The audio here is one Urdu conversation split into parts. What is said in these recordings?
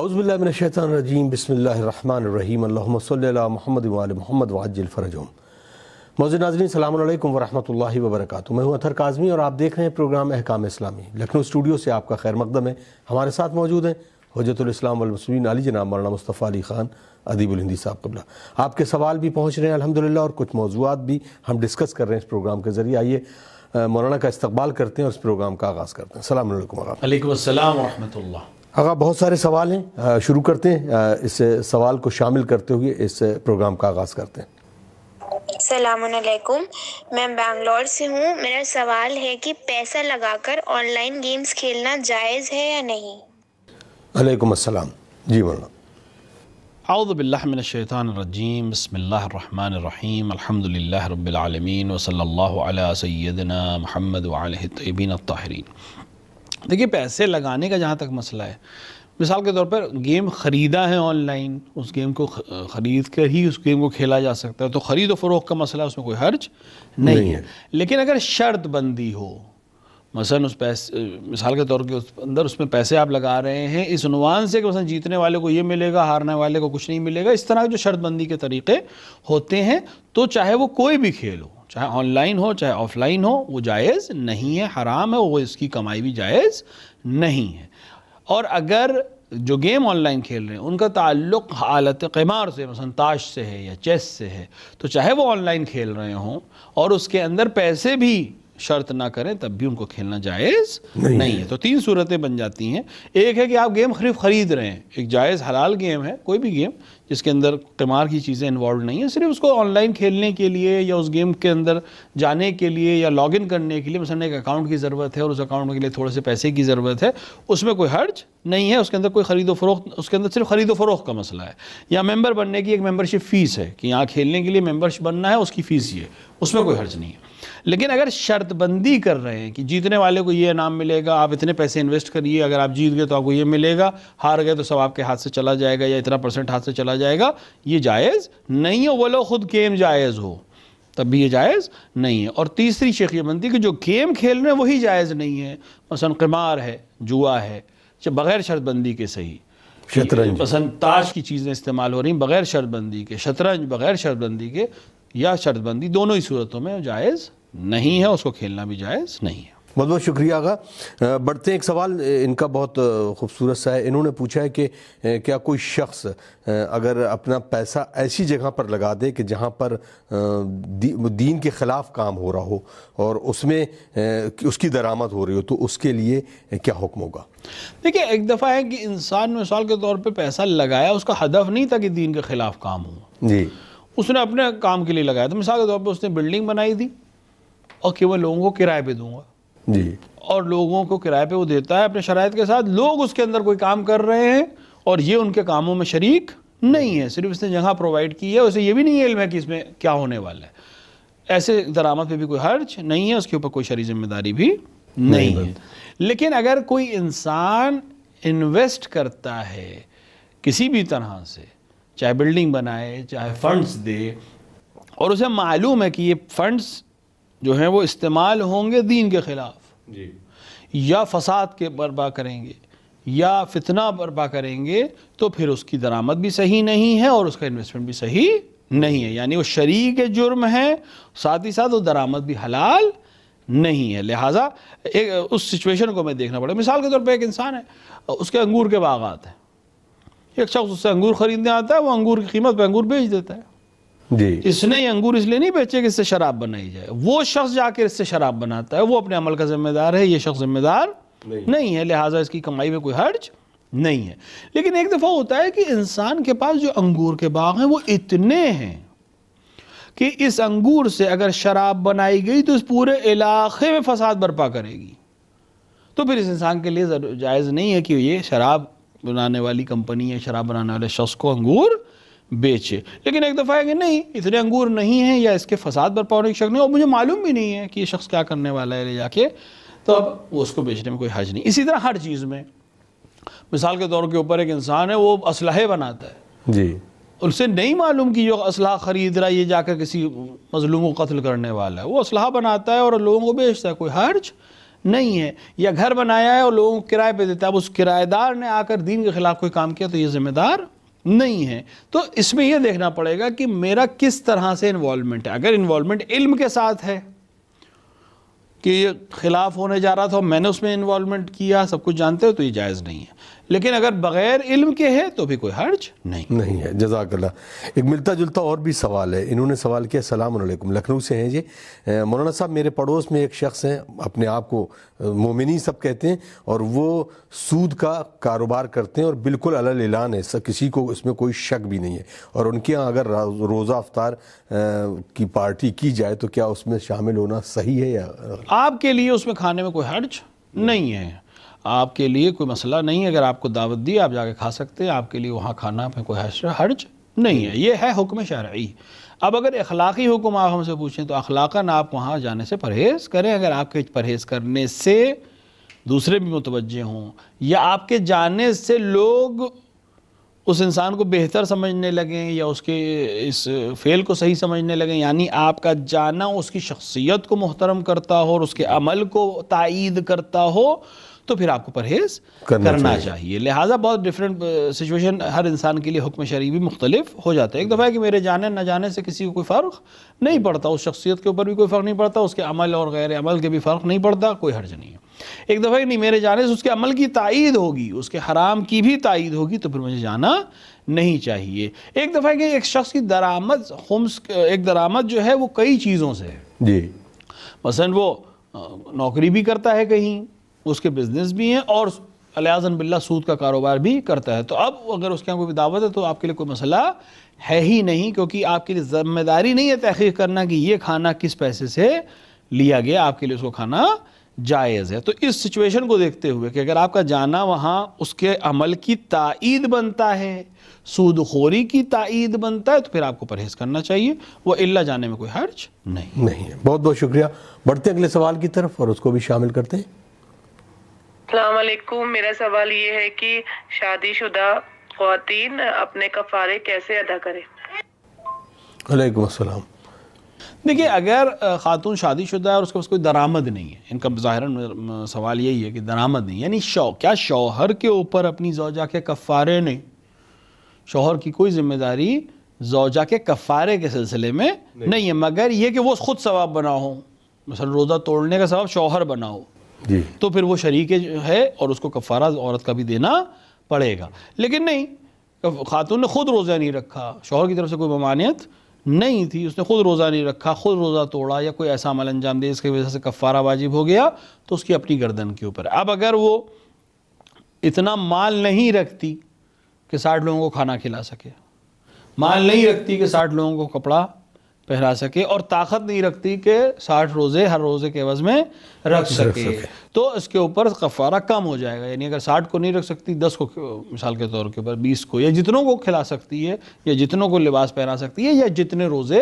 اعوذ باللہ من الشیطان الرجیم، بسم اللہ الرحمن الرحیم، اللہم صلی علی محمد وعلی محمد وعجل فرجہم۔ معزز ناظرین، السلام علیکم ورحمۃ اللہ وبرکاتہ۔ میں ہوں اطہر کاظمی اور آپ دیکھ رہے ہیں پروگرام احکام اسلامی۔ لکھنؤ اسٹوڈیو سے آپ کا خیر مقدم ہے۔ ہمارے ساتھ موجود ہیں حجت الاسلام والمسلمین علی جناب مولانا مصطفیٰ علی خان ادیب الہندی صاحب قبلہ۔ آپ کے سوال بھی پہنچ رہے ہیں الحمدللہ، اور کچھ موضوعات بھی ہم ڈسکس کر رہے ہیں اس پروگرام کے ذریعے۔ آئیے مولانا کا استقبال کرتے ہیں اور اس پروگرام کا آغاز کرتے ہیں۔ السلام علیکم آقا۔ علیکم السلام ورحمۃ اللہ۔ آقا بہت سارے سوال ہیں، شروع کرتے ہیں، اس سوال کو شامل کرتے ہوئے اس پروگرام کا آغاز کرتے ہیں۔ السلام علیکم، میں بنگلور سے ہوں۔ میرا سوال ہے کہ پیسہ لگا کر آن لائن گیمز کھیلنا جائز ہے یا نہیں؟ علیکم السلام، جی مولانا۔ اعوذ باللہ من الشیطان الرجیم، بسم اللہ الرحمن الرحیم، الحمدللہ رب العالمین، وصلی اللہ علی سیدنا محمد وعلیہ الطیبین الطاہرین۔ دیکھیے، پیسے لگانے کا جہاں تک مسئلہ ہے، مثال کے طور پر گیم خریدا ہے آن لائن، اس گیم کو خرید کر ہی اس گیم کو کھیلا جا سکتا ہے، تو خرید و فروخت کا مسئلہ اس میں کوئی حرج نہیں ہے۔ لیکن اگر شرط بندی ہو، مثلا اس پیسے، مثال کے طور کے اس میں پیسے آپ لگا رہے ہیں اس عنوان سے کہ مثلا جیتنے والے کو یہ ملے گا، ہارنے والے کو کچھ نہیں ملے گا، اس طرح جو شرط بندی کے طریقے ہوتے ہیں، تو چاہے وہ کوئی بھی کھیل ہو، چاہے آن لائن ہو چاہے آف لائن ہو، وہ جائز نہیں ہے، حرام ہے، وہ اس کی کمائی بھی جائز نہیں ہے۔ اور اگر جو گیم آن لائن کھیل رہے ہیں ان کا تعلق حالت قمار سے، مثلا تاش سے ہے یا چیس سے ہے، تو چاہے وہ آن لائن کھیل رہے ہوں اور اس کے اندر پیسے بھی شرط نہ کریں، تب بھی ان کو کھیلنا جائز نہیں ہے۔ تو تین صورتیں بن جاتی ہیں۔ ایک ہے کہ آپ گیم خرید رہے ہیں، ایک جائز حلال گیم ہے، کوئی بھی گیم جس کے اندر قمار کی چیزیں انوالوڈ نہیں ہیں، صرف اس کو آن لائن کھیلنے کے لیے یا اس گیم کے اندر جانے کے لیے یا لاگ ان کرنے کے لیے مثلا ایک اکاؤنٹ کی ضرورت ہے اور اس اکاؤنٹ کے لیے تھوڑے سے پیسے کی ضرورت ہے، اس میں کوئی حرج نہیں ہے، اس کے اندر کوئی خرید و فروخت، اس کے اندر صرف خرید و فروخت کا مسئلہ ہے۔ یا ممبر بننے کی ایک ممبرشپ فیس ہے کہ یہاں کھیلنے کے لیے ممبرشپ بننا ہے، اس کی فیس یہ، اس میں کوئی حرج نہیں ہے۔ لیکن اگر شرط بندی کر رہے ہیں کہ جیتنے والے کو یہ انعام ملے گا، آپ اتنے پیسے انویسٹ کریے، اگر آپ جیت گئے تو آپ کو یہ ملے گا، ہار گئے تو سب آپ کے ہاتھ سے چلا جائے گا یا اتنا پرسنٹ ہاتھ سے چلا جائے گا، یہ جائز نہیں ہے، وہ لوگ خود گیم جائز ہو تب بھی یہ جائز نہیں ہے۔ اور تیسری شیخ یہ بنتی کہ جو گیم کھیل رہے ہیں وہی جائز نہیں ہے، مثلا قمار ہے، جوا ہے، بغیر شرط بندی کے صحیح، شطرنج، مثلا تاش کی چیزیں استعمال ہو رہی ہیں بغیر شرط بندی کے، شطرنج بغیر شرط بندی کے یا شرط بندی، دونوں ہی صورتوں میں جائز نہیں ہے، اس کو کھیلنا بھی جائز نہیں ہے۔ بہت بہت شکریہ آقا۔ بڑھتے ہیں، ایک سوال ان کا بہت خوبصورت سا ہے۔ انہوں نے پوچھا ہے کہ کیا کوئی شخص اگر اپنا پیسہ ایسی جگہ پر لگا دے کہ جہاں پر دین کے خلاف کام ہو رہا ہو اور اس میں اس کی درآمد ہو رہی ہو، تو اس کے لیے کیا حکم ہوگا؟ دیکھیں، ایک دفعہ ہے کہ انسان مثال کے طور پہ پیسہ لگایا، اس کا ہدف نہیں تھا کہ دین کے خلاف کام ہو، جی، اس نے اپنے کام کے لیے لگایا تھا۔ مثال کے طور پہ اس نے بلڈنگ بنائی تھی اور کہ وہ لوگوں کو کرائے پہ دوں گا، جی، اور لوگوں کو کرائے پہ وہ دیتا ہے اپنے شرائط کے ساتھ، لوگ اس کے اندر کوئی کام کر رہے ہیں اور یہ ان کے کاموں میں شریک نہیں ہے، صرف اس نے جگہ پرووائڈ کی ہے، اسے یہ بھی نہیں علم ہے کہ اس میں کیا ہونے والا ہے، ایسے درآمد پہ بھی کوئی حرج نہیں ہے، اس کے اوپر کوئی شرعی ذمہ داری بھی نہیں ہے۔ لیکن اگر کوئی انسان انویسٹ کرتا ہے کسی بھی طرح سے، چاہے بلڈنگ بنائے چاہے فنڈز دے، اور اسے معلوم ہے کہ یہ فنڈز جو ہیں وہ استعمال ہوں گے دین کے خلاف، یا فساد کے برپا کریں گے یا فتنہ برپا کریں گے، تو پھر اس کی درآمد بھی صحیح نہیں ہے اور اس کا انویسٹمنٹ بھی صحیح نہیں ہے، یعنی وہ شریک جرم ہے، ساتھ ہی ساتھ وہ درآمد بھی حلال نہیں ہے۔ لہٰذا اس سچویشن کو میں دیکھنا پڑے۔ مثال کے طور پہ ایک انسان ہے، اس کے انگور کے باغات ہیں، ایک شخص اس سے انگور خریدنے آتا ہے، وہ انگور کی قیمت پہ انگور بیچ دیتا ہے۔ جی، اس نے یہ انگور اس لیے نہیں بیچے کہ اس سے شراب بنائی جائے، وہ شخص جا کے اس سے شراب بناتا ہے، وہ اپنے عمل کا ذمہ دار ہے، یہ شخص ذمہ دار نہیں ہے، لہٰذا اس کی کمائی میں کوئی حرج نہیں ہے۔ لیکن ایک دفعہ ہوتا ہے کہ انسان کے پاس جو انگور کے باغ ہیں وہ اتنے ہیں کہ اس انگور سے اگر شراب بنائی گئی تو اس پورے علاقے میں فساد برپا کرے گی، تو پھر اس انسان کے لیے جائز نہیں ہے کہ یہ شراب بنانے والی کمپنی یا شراب بنانے والے شخص کو انگور بیچے۔ لیکن ایک دفعہ ہے کہ نہیں، اتنے انگور نہیں ہیں یا اس کے فساد برپا ہونے کی شک نہیں، اور مجھے معلوم بھی نہیں ہے کہ یہ شخص کیا کرنے والا ہے لے جا کے، تو اب وہ اس کو بیچنے میں کوئی حرج نہیں۔ اسی طرح ہر چیز میں، مثال کے طور کے اوپر ایک انسان ہے، وہ اسلحے بناتا ہے، جی، اسے نہیں معلوم کہ جو اسلحہ خرید رہا ہے یہ جا کر کسی مظلوم کو قتل کرنے والا ہے، وہ اسلحہ بناتا ہے اور لوگوں کو بیچتا ہے، کوئی حرج نہیں ہے. یا گھر بنایا ہے اور لوگوں کو کرائے پہ دیتا ہے, اب اس کرایہ دار نے آ کر دین کے خلاف کوئی کام کیا تو یہ ذمہ دار نہیں ہے. تو اس میں یہ دیکھنا پڑے گا کہ میرا کس طرح سے انوالومنٹ ہے. اگر انوالومنٹ علم کے ساتھ ہے کہ یہ خلاف ہونے جا رہا تھا اور میں نے اس میں انوالومنٹ کیا, سب کچھ جانتے ہو, تو یہ جائز نہیں ہے. لیکن اگر بغیر علم کے ہے تو بھی کوئی حرج نہیں ہے. جزاک اللہ. ایک ملتا جلتا اور بھی سوال ہے. انہوں نے سوال کیا, السلام علیکم, لکھنؤ سے ہیں جی. مولانا صاحب, میرے پڑوس میں ایک شخص ہیں, اپنے آپ کو مومنی سب کہتے ہیں, اور وہ سود کا کاروبار کرتے ہیں اور بالکل علی اعلان ہے, کسی کو اس میں کوئی شک بھی نہیں ہے. اور ان کے ہاں اگر روزہ افطار کی پارٹی کی جائے تو کیا اس میں شامل ہونا صحیح ہے یا آپ کے لیے اس میں کھانے میں کوئی حرج نہیں ہے؟ آپ کے لیے کوئی مسئلہ نہیں ہے. اگر آپ کو دعوت دی آپ جا کے کھا سکتے ہیں, آپ کے لیے وہاں کھانا میں کوئی حرج نہیں ہے. یہ ہے حکم شرعی. اب اگر اخلاقی حکم آپ ہم سے پوچھیں تو اخلاقاً آپ وہاں جانے سے پرہیز کریں. اگر آپ کے پرہیز کرنے سے دوسرے بھی متوجہ ہوں یا آپ کے جانے سے لوگ اس انسان کو بہتر سمجھنے لگیں یا اس کے اس فعل کو صحیح سمجھنے لگیں, یعنی آپ کا جانا اس کی شخصیت کو محترم کرتا ہو اور اس کے عمل کو تائید کرتا ہو, تو پھر آپ کو پرہیز کرنا چاہیے. لہٰذا بہت ڈیفرنٹ سچویشن ہر انسان کے لیے حکم شرعی بھی مختلف ہو جاتا ہے. ایک دفعہ کہ میرے جانے نہ جانے سے کسی کو کوئی فرق نہیں پڑتا, اس شخصیت کے اوپر بھی کوئی فرق نہیں پڑتا, اس کے عمل اور غیر عمل کے بھی فرق نہیں پڑتا, کوئی حرج نہیں ہے. ایک دفعہ کہ نہیں میرے جانے سے اس کے عمل کی تائید ہوگی, اس کے حرام کی بھی تائید ہوگی, تو پھر مجھے جانا نہیں چاہیے. ایک دفعہ کہ ایک شخص کی درآمد خمس, ایک درآمد جو ہے وہ کئی چیزوں سے ہے جی. مثلا وہ نوکری بھی کرتا ہے کہیں, اس کے بزنس بھی ہیں, اور علیاذن باللہ سود کا کاروبار بھی کرتا ہے. تو اب اگر اس کے یہاں کوئی دعوت ہے تو آپ کے لیے کوئی مسئلہ ہے ہی نہیں, کیونکہ آپ کے لیے ذمہ داری نہیں ہے تحقیق کرنا کہ یہ کھانا کس پیسے سے لیا گیا, آپ کے لیے اس کو کھانا جائز ہے. تو اس سچویشن کو دیکھتے ہوئے کہ اگر آپ کا جانا وہاں اس کے عمل کی تائید بنتا ہے, سود خوری کی تائید بنتا ہے, تو پھر آپ کو پرہیز کرنا چاہیے, وہ الا جانے میں کوئی حرج نہیں ہے. بہت بہت شکریہ. بڑھتے ہیں اگلے سوال کی طرف اور اس کو بھی شامل کرتے ہیں. السلام علیکم. میرا سوال یہ ہے کہ شادی شدہ خواتین اپنے کفارے کیسے ادا کریں؟ علیکم السلام. دیکھیے, اگر خاتون شادی شدہ ہے اور اس کے پاس کوئی درآمد نہیں ہے, ان کا ظاہراً سوال یہی ہے کہ درآمد نہیں, یعنی کیا شوہر کے اوپر اپنی زوجہ کے کفارے نہیں, شوہر کی کوئی ذمہ داری زوجہ کے کفارے کے سلسلے میں نہیں ہے, مگر یہ کہ وہ خود ثواب بنا ہو, مثلا روزہ توڑنے کا ثواب شوہر بنا ہو, تو پھر وہ شریک ہے اور اس کو کفارہ عورت کا بھی دینا پڑے گا. لیکن نہیں, خاتون نے خود روزہ نہیں رکھا, شوہر کی طرف سے کوئی ممانعت نہیں تھی, اس نے خود روزہ نہیں رکھا, خود روزہ توڑا یا کوئی ایسا عمل انجام دے اس کی وجہ سے کفارہ واجب ہو گیا, تو اس کی اپنی گردن کے اوپر. اب اگر وہ اتنا مال نہیں رکھتی کہ 60 لوگوں کو کھانا کھلا سکے, مال نہیں رکھتی کہ 60 لوگوں کو کپڑا پہنا سکے, اور طاقت نہیں رکھتی کہ 60 روزے ہر روزے کے عوض میں رکھ سکے, تو اس کے اوپر کفارہ کم ہو جائے گا. یعنی اگر 60 کو نہیں رکھ سکتی, 10 کو مثال کے طور کے اوپر 20 کو, یا جتنوں کو کھلا سکتی ہے, یا جتنوں کو لباس پہنا سکتی ہے, یا جتنے روزے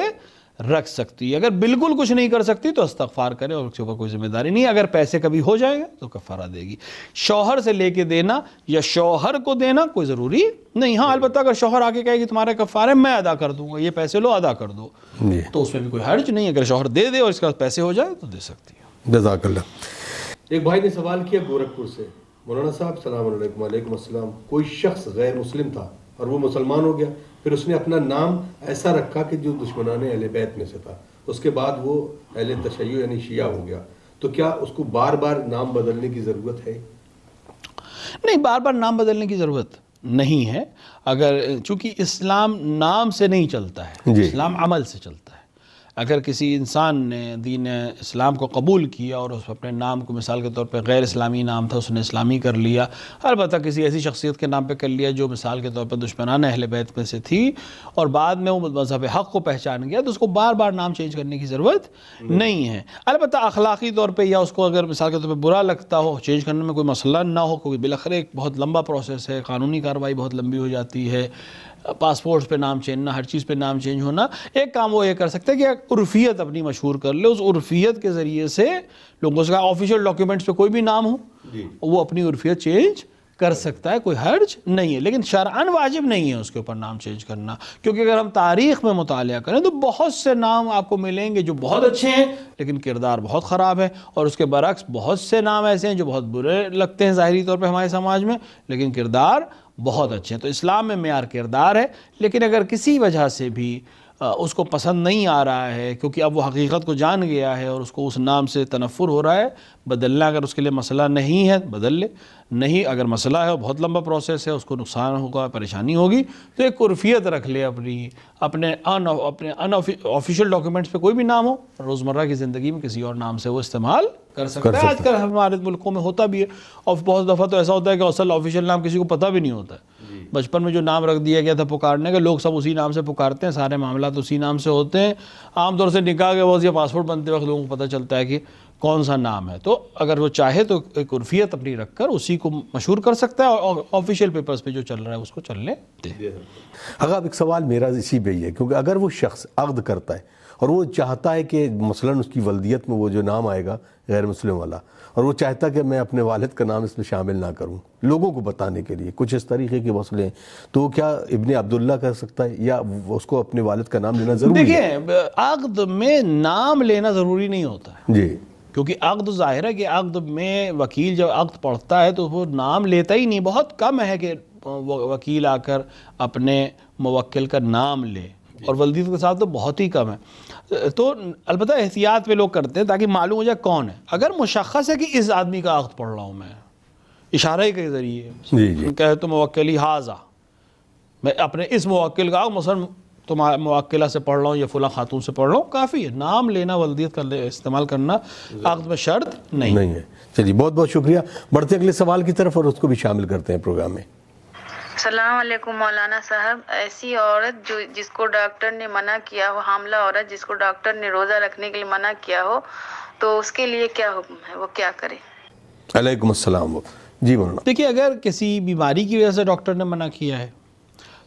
رکھ سکتی ہے. اگر بالکل کچھ نہیں کر سکتی تو استغفار کرے اور اس کے اوپر کوئی ذمہ داری نہیں. اگر پیسے کبھی ہو جائے گا تو کفارہ دے گی. شوہر سے لے کے دینا یا شوہر کو دینا کوئی ضروری نہیں. ہاں البتہ اگر شوہر آ کے کہے کہ تمہارے کفارے میں ادا کر دوں گا, یہ پیسے لو ادا کر دو, تو اس میں بھی کوئی حرج نہیں. اگر شوہر دے دے اور اس کے بعد پیسے ہو جائے تو دے سکتی ہے. جزاک اللہ. ایک بھائی نے سوال کیا گورکھپور سے, مولانا صاحب السلام علیکم. وعلیکم السلام. کوئی شخص غیر مسلم تھا اور وہ مسلمان ہو گیا, پھر اس نے اپنا نام ایسا رکھا کہ جو دشمنان اہل بیت میں سے تھا, اس کے بعد وہ اہل تشیع یعنی شیعہ ہو گیا, تو کیا اس کو بار بار نام بدلنے کی ضرورت ہے؟ نہیں, بار بار نام بدلنے کی ضرورت نہیں ہے. اگر چونکہ اسلام نام سے نہیں چلتا ہے, اسلام عمل سے چلتا ہے. اگر کسی انسان نے دین اسلام کو قبول کیا اور اس اپنے نام کو مثال کے طور پہ غیر اسلامی نام تھا اس نے اسلامی کر لیا, البتہ کسی ایسی شخصیت کے نام پہ کر لیا جو مثال کے طور پر دشمنان اہل بیت میں سے تھی, اور بعد میں وہ مذہب حق کو پہچان گیا, تو اس کو بار بار نام چینج کرنے کی ضرورت نہیں ہے. البتہ اخلاقی طور پہ یا اس کو اگر مثال کے طور پہ برا لگتا ہو, چینج کرنے میں کوئی مسئلہ نہ ہو, کیونکہ بالاخره ایک بہت لمبا پروسیس ہے, قانونی کارروائی بہت لمبی ہو جاتی ہے, پاسپورٹ پہ نام چینجنا, ہر چیز پہ نام چینج ہونا. ایک کام وہ یہ کر سکتے ہیں کہ عرفیت اپنی مشہور کر لے, اس عرفیت کے ذریعے سے لوگوں سے کہا آفیشیل ڈاکیومنٹس پہ کوئی بھی نام ہو, وہ اپنی عرفیت چینج کر سکتا ہے، کوئی حرج نہیں ہے، لیکن شرعاً واجب نہیں ہے اس کے اوپر نام چینج کرنا، کیونکہ اگر ہم تاریخ میں مطالعہ کریں تو بہت سے نام آپ کو ملیں گے جو بہت اچھے ہیں لیکن کردار بہت خراب ہے، اور اس کے برعکس بہت سے نام ایسے ہیں جو بہت برے لگتے ہیں ظاہری طور پہ ہمارے سماج میں لیکن کردار بہت اچھے ہیں۔ تو اسلام میں معیار کردار ہے، لیکن اگر کسی وجہ سے بھی اس کو پسند نہیں آ رہا ہے کیونکہ اب وہ حقیقت کو جان گیا ہے اور اس کو اس نام سے تنفر ہو رہا ہے، بدلنا اگر اس کے لیے مسئلہ نہیں ہے بدل لے، نہیں اگر مسئلہ ہے بہت لمبا پروسیس ہے، اس کو نقصان ہوگا، پریشانی ہوگی، تو ایک عرفیت رکھ لے اپنے آفیشیل ڈاکیومنٹس پہ کوئی بھی نام ہو، روزمرہ کی زندگی میں کسی اور نام سے وہ استعمال کر سکتا ہے۔ آج کل ہمارے ملکوں میں ہوتا بھی ہے، اور بہت دفعہ تو ایسا ہوتا ہے کہ اصل آفیشیل نام کسی کو پتہ بھی نہیں ہوتا ہے، بچپن میں جو نام رکھ دیا گیا تھا پکارنے کا، لوگ سب اسی نام سے پکارتے ہیں، سارے معاملات اسی نام سے ہوتے ہیں، عام طور سے نکاح کے وقت یا پاسپورٹ بنتے وقت لوگوں کو پتہ چلتا ہے کہ کون سا نام ہے۔ تو اگر وہ چاہے تو ایک عرفیت اپنی رکھ کر اسی کو مشہور کر سکتا ہے، اور آفیشیل پیپرز پہ جو چل رہا ہے اس کو چلنے دے۔ اگر اب ایک سوال میرا اسی پہ ہی ہے، کیونکہ اگر وہ شخص عقد کرتا ہے اور وہ چاہتا ہے کہ مثلاً اس کی ولدیت میں وہ جو نام آئے گا غیر مسلم والا، اور وہ چاہتا ہے کہ میں اپنے والد کا نام اس میں شامل نہ کروں لوگوں کو بتانے کے لیے، کچھ اس طریقے کے مسئلے ہیں، تو کیا ابن عبداللہ کر سکتا ہے یا اس کو اپنے والد کا نام لینا ضروری ہے؟ دیکھیں، عقد میں نام لینا ضروری نہیں ہوتا ہے، جی، کیونکہ عقد ظاہر ہے کہ عقد میں وکیل جب عقد پڑھتا ہے تو وہ نام لیتا ہی نہیں، بہت کم ہے کہ وکیل آ کر اپنے موکل کا نام لے، اور ولدیت کے ساتھ تو بہت ہی کم ہے۔ تو البتہ احتیاط پہ لوگ کرتے ہیں تاکہ معلوم ہو جائے کون ہے۔ اگر مشخص ہے کہ اس آدمی کا عقد پڑھ رہا ہوں میں، اشارے کے ذریعے جی کہے تو موکلی حاضہ، میں اپنے اس موکل کا مثلا تو موکلہ سے پڑھ رہا ہوں یا فلاں خاتون سے پڑھ رہا ہوں، کافی ہے، نام لینا ولدیت کا استعمال کرنا عقد میں شرط نہیں ہے۔ چلیے، بہت بہت شکریہ، بڑھتے اگلے سوال کی طرف اور اس کو بھی شامل کرتے ہیں پروگرام میں۔ السلام علیکم مولانا صاحب، ایسی عورت جس کو ڈاکٹر نے منع کیا ہو، حاملہ عورت جس کو ڈاکٹر نے روزہ رکھنے کے لیے منع کیا ہو، تو اس کے لیے کیا حکم ہے، وہ کیا کرے؟ علیکم السلام۔ جی مولانا۔ دیکھیے، اگر کسی بیماری کی وجہ سے ڈاکٹر نے منع کیا ہے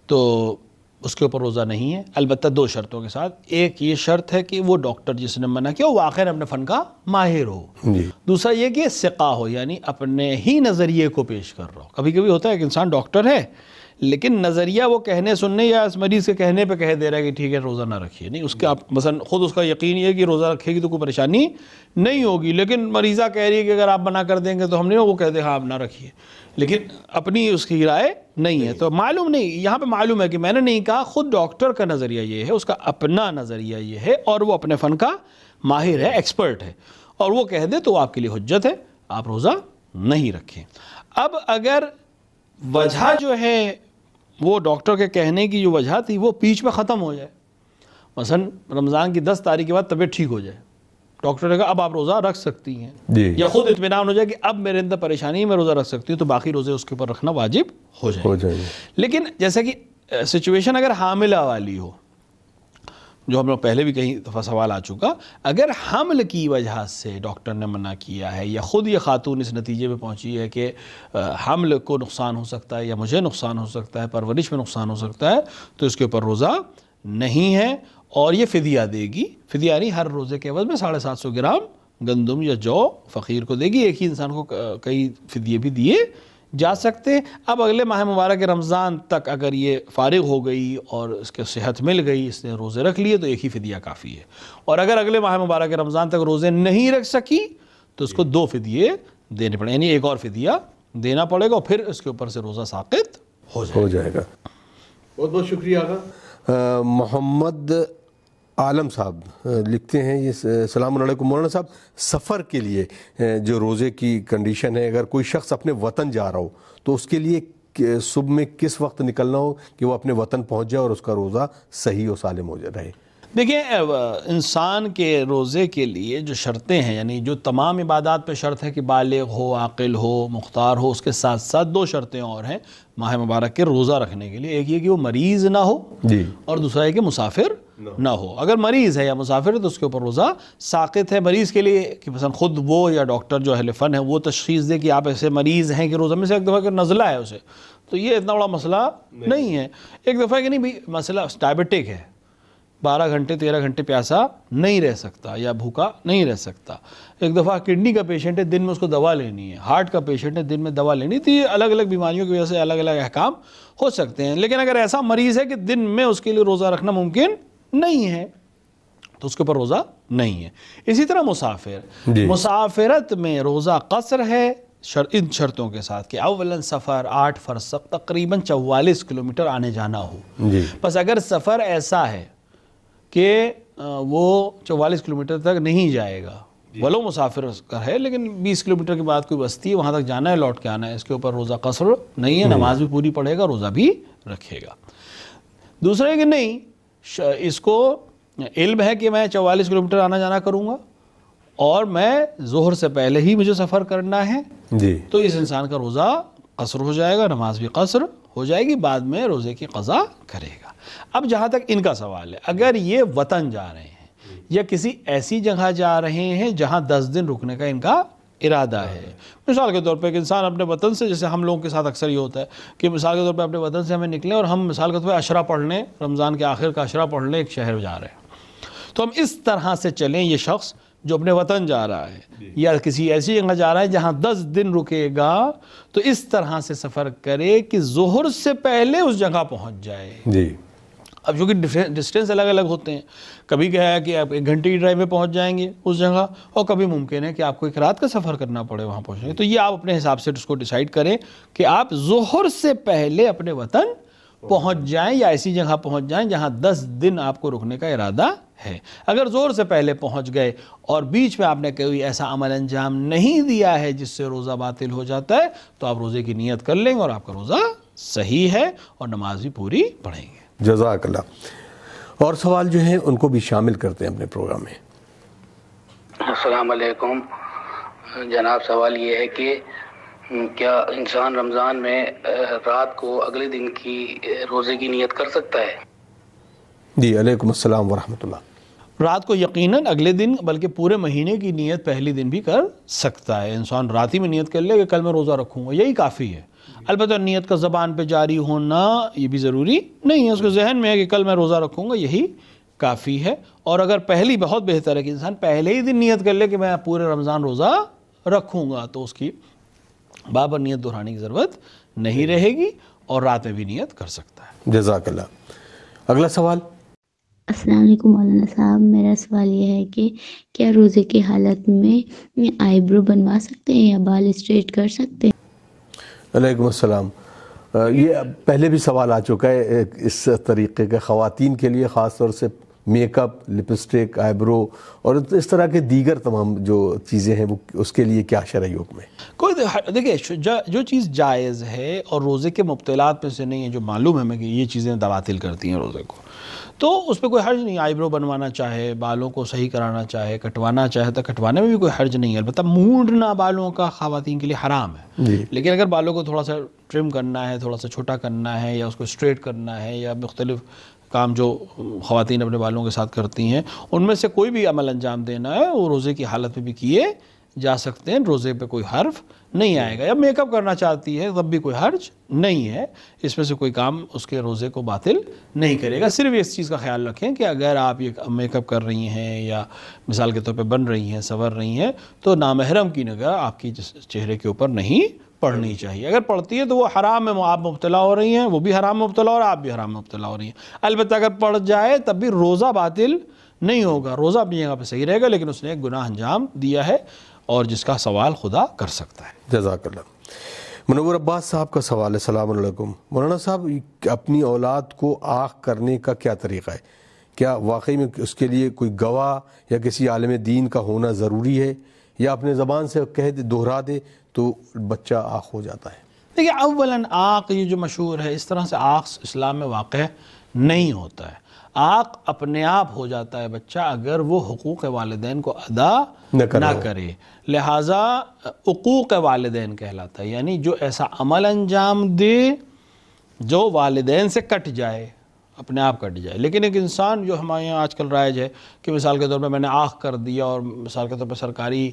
تو اس کے اوپر روزہ نہیں ہے، البتہ دو شرطوں کے ساتھ۔ ایک یہ شرط ہے کہ وہ ڈاکٹر جس نے منع کیا وہ واقعاً اپنے فن کا ماہر ہو، دوسرا یہ کہ ثقہ ہو، یعنی اپنے ہی نظریے کو پیش کر رہا ہو۔ کبھی کبھی ہوتا ہے کہ انسان ڈاکٹر ہے لیکن نظریہ وہ کہنے سننے یا اس مریض کے کہنے پہ کہہ دے رہا ہے کہ ٹھیک ہے روزہ نہ رکھیے، نہیں، اس کا مثلا خود اس کا یقین یہ ہے کہ روزہ رکھے گی تو کوئی پریشانی نہیں ہوگی، لیکن مریضہ کہہ رہی ہے کہ اگر آپ منع کر دیں گے تو ہم نہیں، وہ کہہ دے ہاں آپ نہ رکھیے، لیکن اپنی اس کی رائے نہیں ہے۔ تو معلوم نہیں، یہاں پہ معلوم ہے کہ میں نے نہیں کہا، خود ڈاکٹر کا نظریہ یہ ہے، اس کا اپنا نظریہ یہ ہے، اور وہ اپنے فن کا ماہر ہے، ایکسپرٹ ہے، اور وہ کہہ دے تو آپ کے لیے حجت ہے، آپ روزہ نہیں رکھیں۔ اب اگر وجہ جو ہے وہ ڈاکٹر کے کہنے کی جو وجہ تھی وہ بیچ میں ختم ہو جائے، مثلا رمضان کی 10 تاریخ کے بعد طبیعت ٹھیک ہو جائے، ڈاکٹر نے کہا اب آپ روزہ رکھ سکتی ہیں، یا خود اطمینان ہو جائے کہ اب میرے اندر پریشانی ہے میں روزہ رکھ سکتی ہوں، تو باقی روزے اس کے اوپر رکھنا واجب ہو جائے۔ لیکن جیسے کہ سچویشن اگر حاملہ والی ہو، جو ہم لوگ پہلے بھی کئی دفعہ سوال آ چکا، اگر حمل کی وجہ سے ڈاکٹر نے منع کیا ہے یا خود یہ خاتون اس نتیجے پہ پہنچی ہے کہ حمل کو نقصان ہو سکتا ہے یا مجھے نقصان ہو سکتا ہے، پرورش میں نقصان ہو سکتا ہے، تو اس کے اوپر روزہ نہیں ہے، اور یہ فدیہ دے گی۔ فدیہ یعنی ہر روزے کے عوض میں 750 گرام گندم یا جو فقیر کو دے گی، ایک ہی انسان کو کئی فدیے بھی دیے جا سکتے۔ اب اگلے ماہ مبارک رمضان تک اگر یہ فارغ ہو گئی اور اس کے صحت مل گئی، اس نے روزے رکھ لیے، تو ایک ہی فدیہ کافی ہے، اور اگر اگلے ماہ مبارک رمضان تک روزے نہیں رکھ سکی تو اس کو 2 فدیے دینے پڑیں، یعنی ایک اور فدیہ دینا پڑے گا، اور پھر اس کے اوپر سے روزہ ساقط ہو جائے گا۔ بہت بہت شکریہ آقا۔ محمد عالم صاحب لکھتے ہیں، یہ السلام علیکم مولانا صاحب، سفر کے لیے جو روزے کی کنڈیشن ہے، اگر کوئی شخص اپنے وطن جا رہا ہو تو اس کے لیے صبح میں کس وقت نکلنا ہو کہ وہ اپنے وطن پہنچ جائے اور اس کا روزہ صحیح و سالم ہو رہے؟ دیکھیں، انسان کے روزے کے لیے جو شرطیں ہیں، یعنی جو تمام عبادات پہ شرط ہے کہ بالغ ہو، عاقل ہو، مختار ہو، اس کے ساتھ ساتھ 2 شرطیں اور ہیں ماہ مبارک کے روزہ رکھنے کے لیے، ایک یہ کہ وہ مریض نہ ہو، اور دوسرا یہ کہ مسافر نہ ہو۔ اگر مریض ہے یا مسافر ہے تو اس کے اوپر روزہ ساقط ہے۔ مریض کے لیے کہ مثلا خود وہ یا ڈاکٹر جو اہل فن ہے وہ تشخیص دے کہ آپ ایسے مریض ہیں کہ روزہ میں سے ایک دفعہ کہ نزلہ ہے اسے، تو یہ اتنا بڑا مسئلہ نہیں ہے۔ ایک دفعہ کہ نہیں بھئی مسئلہ ڈائبٹک ہے، 12 گھنٹے 13 گھنٹے پیاسا نہیں رہ سکتا یا بھوکا نہیں رہ سکتا. ایک دفعہ کڈنی کا پیشنٹ ہے, دن میں اس کو دوا لینی ہے. ہارٹ کا پیشنٹ ہے, دن میں دوا لینی. تو یہ الگ الگ بیماریوں کی وجہ سے الگ الگ احکام ہو سکتے ہیں. لیکن اگر ایسا مریض ہے کہ دن میں اس کے لیے روزہ رکھنا ممکن نہیں ہے تو اس کے اوپر روزہ نہیں ہے. اسی طرح مسافرت میں روزہ قصر ہے ان شرطوں کے ساتھ کہ اولاً سفر 8 فرسخ تقریباً 44 کلومیٹر آنے جانا ہو. بس اگر سفر ایسا ہے کہ وہ 44 کلومیٹر تک نہیں جائے گا, ولو مسافر کا ہے لیکن 20 کلومیٹر کے بعد کوئی بستی ہے وہاں تک جانا ہے لوٹ کے آنا ہے, اس کے اوپر روزہ قصر نہیں ہے, نماز بھی پوری پڑھے گا, روزہ بھی رکھے گا. دوسرے کہ نہیں اس کو علم ہے کہ میں 44 کلومیٹر آنا جانا کروں گا اور میں ظہر سے پہلے ہی مجھے سفر کرنا ہے, تو اس انسان کا روزہ قصر ہو جائے گا, نماز بھی قصر ہو جائے گی, بعد میں روزے کی قضا کرے گا. اب جہاں تک ان کا سوال ہے, اگر یہ وطن جا رہے ہیں یا کسی ایسی جگہ جا رہے ہیں جہاں 10 دن رکنے کا ان کا ارادہ ہے, مثال کے طور پہ ایک انسان اپنے وطن سے, جیسے ہم لوگوں کے ساتھ اکثر یہ ہوتا ہے کہ مثال کے طور پہ اپنے وطن سے ہمیں نکلیں اور ہم مثال کے طور پہ عشرہ پڑھنے, رمضان کے آخر کا عشرہ پڑھنے ایک شہر جا رہے ہیں, تو ہم اس طرح سے چلیں. یہ شخص جو اپنے وطن جا رہا ہے یا کسی ایسی جگہ جا رہا ہے جہاں 10 دن رکے گا, تو اس طرح سے سفر کرے کہ ظہر سے پہلے اس جگہ پہنچ جائے. اب جو کہ ڈسٹینس الگ الگ ہوتے ہیں, کبھی کیا ہے کہ آپ 1 گھنٹے کی ڈرائیو میں پہنچ جائیں گے اس جگہ, اور کبھی ممکن ہے کہ آپ کو 1 رات کا سفر کرنا پڑے وہاں پہنچنے کے. تو یہ آپ اپنے حساب سے اس کو ڈیسائیڈ کریں کہ آپ ظہر سے پہلے اپنے وطن پہنچ جائیں یا ایسی جگہ پہنچ جائیں جہاں 10 دن آپ کو رکنے کا ارادہ ہے. اگر زور سے پہلے پہنچ گئے اور بیچ میں آپ نے کوئی ایسا عمل انجام نہیں دیا ہے جس سے روزہ باطل ہو جاتا ہے, تو آپ روزے کی نیت کر لیں گے اور آپ کا روزہ صحیح ہے اور نماز بھی پوری پڑھیں گے. جزاک اللہ. اور سوال جو ہیں ان کو بھی شامل کرتے ہیں اپنے پروگرام میں. السلام علیکم جناب, سوال یہ ہے کہ کیا انسان رمضان میں رات کو اگلے دن کی روزے کی نیت کر سکتا ہے؟ جی علیکم السلام ورحمۃ اللہ. رات کو یقیناً اگلے دن بلکہ پورے مہینے کی نیت پہلی دن بھی کر سکتا ہے. انسان رات ہی میں نیت کر لے کہ کل میں روزہ رکھوں گا, یہی کافی ہے. البتہ نیت کا زبان پہ جاری ہونا یہ بھی ضروری نہیں ہے, اس کے ذہن میں ہے کہ کل میں روزہ رکھوں گا, یہی کافی ہے. اور اگر پہلی بہت بہتر ہے کہ انسان پہلے ہی دن نیت کر لے کہ میں پورے رمضان روزہ رکھوں گا, تو اس کی بار بار نیت دہرانے کی ضرورت نہیں رہے گی اور رات میں بھی نیت کر سکتا ہے. جزاک اللہ. اگلا سوال. السلام علیکم مولانا صاحب, میرا سوال یہ ہے کہ کیا روزے کی حالت میں آئی برو بنوا سکتے ہیں یا بال اسٹریٹ کر سکتے ہیں؟ علیکم السلام. یہ پہلے بھی سوال آ چکا ہے اس طریقے کے, خواتین کے لیے خاص طور سے میک اپ, لپسٹک, آئی برو اور اس طرح کے دیگر تمام جو چیزیں ہیں وہ اس کے لیے کیا شرعی حکم ہے؟ کوئی دیکھیں جو چیز جائز ہے اور روزے کے مبطلات میں سے نہیں ہے, جو معلوم ہے ہمیں کہ یہ چیزیں باطل کرتی ہیں روزے کو, تو اس پہ کوئی حرج نہیں. آئی برو بنوانا چاہے, بالوں کو صحیح کرانا چاہے, کٹوانا چاہے تو کٹوانے میں بھی کوئی حرج نہیں ہے. البتہ مونڈنا بالوں کا خواتین کے لیے حرام ہے. لیکن اگر بالوں کو تھوڑا سا ٹرم کرنا ہے, تھوڑا سا چھوٹا کرنا ہے, یا اس کو اسٹریٹ کرنا ہے, یا مختلف کام جو خواتین اپنے بالوں کے ساتھ کرتی ہیں, ان میں سے کوئی بھی عمل انجام دینا ہے وہ روزے کی حالت میں بھی کیے جا سکتے ہیں, روزے پہ کوئی حرف نہیں آئے گا. یا میک اپ کرنا چاہتی ہے تب بھی کوئی حرج نہیں ہے, اس میں سے کوئی کام اس کے روزے کو باطل نہیں کرے گا. صرف اس چیز کا خیال رکھیں کہ اگر آپ یہ میک اپ کر رہی ہیں یا مثال کے طور پہ بن رہی ہیں, سنور رہی ہیں, تو نامحرم کی نگاہ آپ کی چہرے کے اوپر نہیں پڑھنی چاہیے. اگر پڑھتی ہے تو وہ حرام میں آپ مبتلا ہو رہی ہیں, وہ بھی حرام میں مبتلا اور آپ بھی حرام میں مبتلا ہو رہی ہیں. البتہ اگر پڑھ جائے تب بھی روزہ باطل نہیں ہوگا, روزہ اپنی جگہ پہ صحیح رہے گا, لیکن اس نے ایک گناہ انجام دیا ہے اور جس کا سوال خدا کر سکتا ہے. جزاک اللہ. منور عباس صاحب کا سوال ہے. السلام علیکم مولانا صاحب, اپنی اولاد کو آنکھ کرنے کا کیا طریقہ ہے؟ کیا واقعی میں اس کے لیے کوئی گواہ یا کسی عالم دین کا ہونا ضروری ہے, یا اپنے زبان سے کہہ دے, دہرا دے تو بچہ آنکھ ہو جاتا ہے؟ دیکھیے اولاً آنکھ یہ جو مشہور ہے, اس طرح سے آنکھ اسلام میں واقع نہیں ہوتا ہے. آنکھ اپنے آپ ہو جاتا ہے بچہ اگر وہ حقوق والدین کو ادا نہ کرے. لہٰذا حقوق والدین کہلاتا ہے, یعنی جو ایسا عمل انجام دے جو والدین سے کٹ جائے. اپنے آپ کٹ جائے. لیکن ایک انسان جو ہمارے یہاں آج کل رائج ہے کہ مثال کے طور پہ میں نے آنکھ کر دیا اور مثال کے طور پہ سرکاری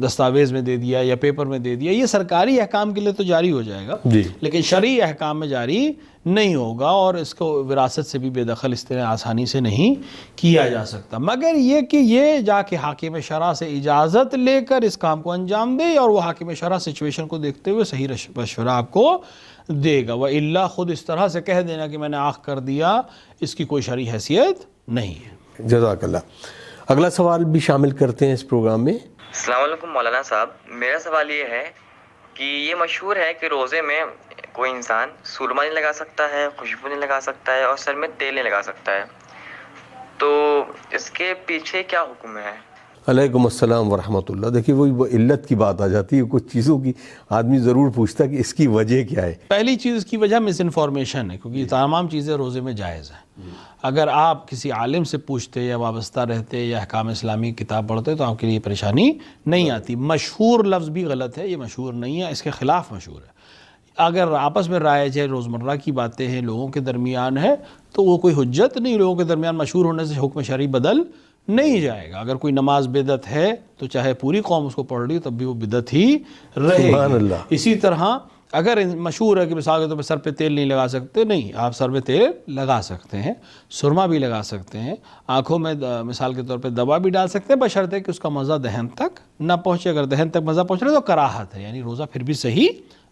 دستاویز میں دے دیا یا پیپر میں دے دیا, یہ سرکاری احکام کے لیے تو جاری ہو جائے گا لیکن شرعی احکام میں جاری نہیں ہوگا, اور اس کو وراثت سے بھی بے دخل اس طرح آسانی سے نہیں کیا جا سکتا, مگر یہ کہ یہ جا کے حاکم شرع سے اجازت لے کر اس کام کو انجام دے, اور وہ حاکم شرع سچویشن کو دیکھتے ہوئے صحیح مشورہ آپ کو دے گا. وَإِلَّا خود اس طرح سے کہہ دینا کہ میں نے آنکھ کر دیا, اس کی کوئی شرعی حیثیت نہیں ہے. جزاک اللہ. اگلا سوال بھی شامل کرتے ہیں اس پروگرام میں. السلام علیکم مولانا صاحب, میرا سوال یہ ہے کہ یہ مشہور ہے کہ روزے میں کوئی انسان سرما نہیں لگا سکتا ہے, خوشبو نہیں لگا سکتا ہے اور سر میں تیل نہیں لگا سکتا ہے, تو اس کے پیچھے کیا حکم ہے؟ علیکم السلام ورحمۃ اللہ. دیکھیے وہ علت کی بات آ جاتی ہے, کچھ چیزوں کی آدمی ضرور پوچھتا ہے کہ اس کی وجہ کیا ہے. پہلی چیز اس کی وجہ مس انفارمیشن ہے, کیونکہ یہ تمام چیزیں روزے میں جائز ہیں. اگر آپ کسی عالم سے پوچھتے یا وابستہ رہتے یا احکام اسلامی کتاب پڑھتے تو آپ کے لیے پریشانی نہیں آتی. مشہور لفظ بھی غلط ہے, یہ مشہور نہیں ہے, اس کے خلاف مشہور ہے. اگر آپس میں رائج ہے, روزمرہ کی باتیں ہیں, لوگوں کے درمیان ہے, تو وہ کوئی حجت نہیں. لوگوں کے درمیان مشہور ہونے سے حکم شرعی بدل نہیں جائے گا. اگر کوئی نماز بدعت ہے تو چاہے پوری قوم اس کو پڑھ لی تب بھی وہ بدعت ہی رہے گی. اسی طرح اگر مشہور ہے کہ مثال کے طور پہ سر پہ تیل نہیں لگا سکتے, نہیں, آپ سر پہ تیل لگا سکتے ہیں, سرما بھی لگا سکتے ہیں, آنکھوں میں مثال کے طور پہ دوا بھی ڈال سکتے ہیں, بشرطے کہ اس کا مزہ دہن تک نہ پہنچے. اگر دہن تک مزہ پہنچ رہا ہے تو کراہت ہے, یعنی روزہ پھر بھی صحیح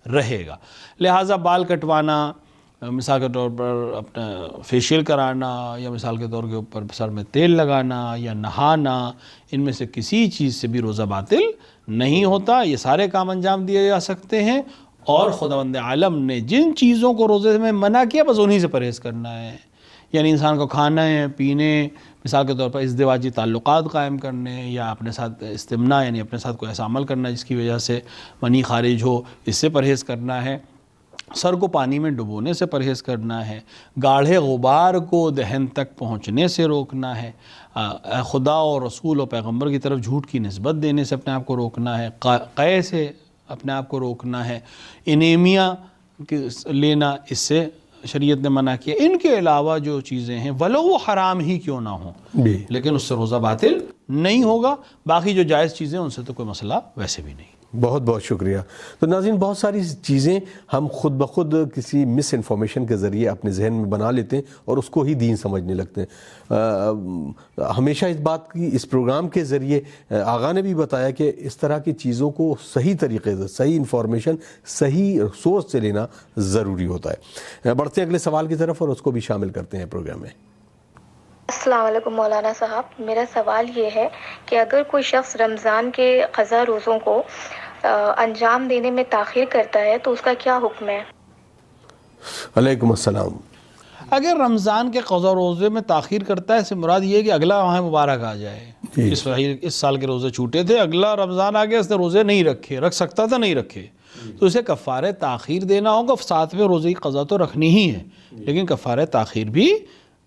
رہے گا. لہٰذا بال کٹوانا, مثال کے طور پر اپنا فیشیل کرانا, یا مثال کے طور کے اوپر سر میں تیل لگانا یا نہانا, ان میں سے کسی چیز سے بھی روزہ باطل نہیں ہوتا. یہ سارے کام انجام دیے جا سکتے ہیں, اور خداوند عالم نے جن چیزوں کو روزے میں منع کیا بس انہی سے پرہیز کرنا ہے. یعنی انسان کو کھانا ہے, پینے, مثال کے طور پر ازدواجی تعلقات قائم کرنے, یا اپنے ساتھ استمنا یعنی اپنے ساتھ کوئی ایسا عمل کرنا جس کی وجہ سے منی خارج ہو, اس سے پرہیز کرنا ہے. سر کو پانی میں ڈبونے سے پرہیز کرنا ہے. گاڑھے غبار کو دہن تک پہنچنے سے روکنا ہے. خدا اور رسول اور پیغمبر کی طرف جھوٹ کی نسبت دینے سے اپنے آپ کو روکنا ہے. قے سے اپنے آپ کو روکنا ہے. انیمیا لینا, اس سے شریعت نے منع کیا. ان کے علاوہ جو چیزیں ہیں ولو وہ حرام ہی کیوں نہ ہوں, لیکن اس سے روزہ باطل نہیں ہوگا. باقی جو جائز چیزیں ان سے تو کوئی مسئلہ ویسے بھی نہیں. بہت بہت شکریہ. تو ناظرین, بہت ساری چیزیں ہم خود بخود کسی مس انفارمیشن کے ذریعے اپنے ذہن میں بنا لیتے ہیں اور اس کو ہی دین سمجھنے لگتے ہیں. ہمیشہ اس بات کی, اس پروگرام کے ذریعے آغا نے بھی بتایا کہ اس طرح کی چیزوں کو صحیح طریقے سے, صحیح انفارمیشن صحیح سورس سے لینا ضروری ہوتا ہے. بڑھتے ہیں اگلے سوال کی طرف اور اس کو بھی شامل کرتے ہیں پروگرام میں. السلام علیکم مولانا صاحب, میرا سوال یہ ہے کہ اگر کوئی شخص رمضان کے قضا روزوں کو انجام دینے میں تاخیر کرتا ہے تو اس کا کیا حکم ہے؟ علیکم السلام. اگر رمضان کے قضا روزے میں تاخیر کرتا ہے, اس سے مراد یہ ہے کہ اگلا ماہ مبارک آ جائے. اس سال کے روزے چھوٹے تھے, اگلا رمضان آ گیا, اس نے روزے نہیں رکھے, رکھ سکتا تھا نہیں رکھے, تو اسے کفارہ تاخیر دینا ہوگا. ساتویں روزے کی قضا تو رکھنی ہی ہے, لیکن کفارہ تاخیر بھی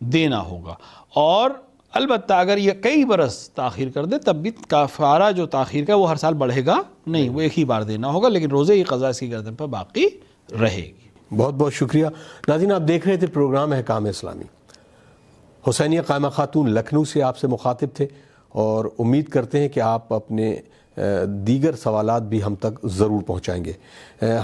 دینا ہوگا. اور البتہ اگر یہ کئی برس تاخیر کر دے تب بھی کفارہ جو تاخیر کا وہ ہر سال بڑھے گا نہیں, وہ ایک ہی بار دینا ہوگا, لیکن روزے کی قضا اس کی گردن پر باقی رہے گی. بہت بہت شکریہ. ناظرین, آپ دیکھ رہے تھے پروگرام احکام اسلامی. حسینیہ قائمہ خاتون لکھنؤ سے آپ سے مخاطب تھے, اور امید کرتے ہیں کہ آپ اپنے دیگر سوالات بھی ہم تک ضرور پہنچائیں گے.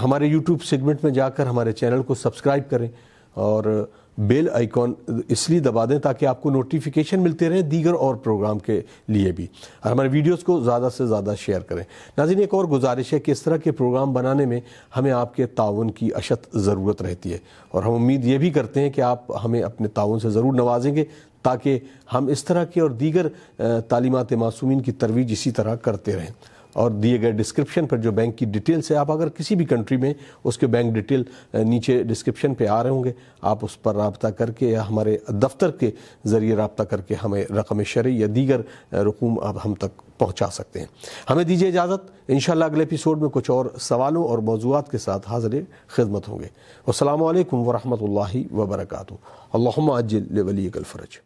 ہمارے یوٹیوب سیگمنٹ میں جا کر ہمارے چینل کو سبسکرائب کریں اور بیل آئیکن اس لیے دبا دیں تاکہ آپ کو نوٹیفیکیشن ملتے رہیں دیگر اور پروگرام کے لیے بھی, اور ہمارے ویڈیوز کو زیادہ سے زیادہ شیئر کریں. ناظرین, ایک اور گزارش ہے کہ اس طرح کے پروگرام بنانے میں ہمیں آپ کے تعاون کی اشد ضرورت رہتی ہے, اور ہم امید یہ بھی کرتے ہیں کہ آپ ہمیں اپنے تعاون سے ضرور نوازیں گے تاکہ ہم اس طرح کے اور دیگر تعلیمات معصومین کی ترویج اسی طرح کرتے رہیں. اور دیے گئے ڈسکرپشن پر جو بینک کی ڈیٹیلز ہے, آپ اگر کسی بھی کنٹری میں اس کے بینک ڈیٹیل نیچے ڈسکرپشن پہ آ رہے ہوں گے, آپ اس پر رابطہ کر کے یا ہمارے دفتر کے ذریعے رابطہ کر کے ہمیں رقم شرعی یا دیگر رقوم آپ ہم تک پہنچا سکتے ہیں. ہمیں دیجیے اجازت, انشاءاللہ اگلے ایپیسوڈ میں کچھ اور سوالوں اور موضوعات کے ساتھ حاضر خدمت ہوں گے. والسلام علیکم ورحمۃ اللہ وبرکاتہ. اللہم عجل لولیک الفرج.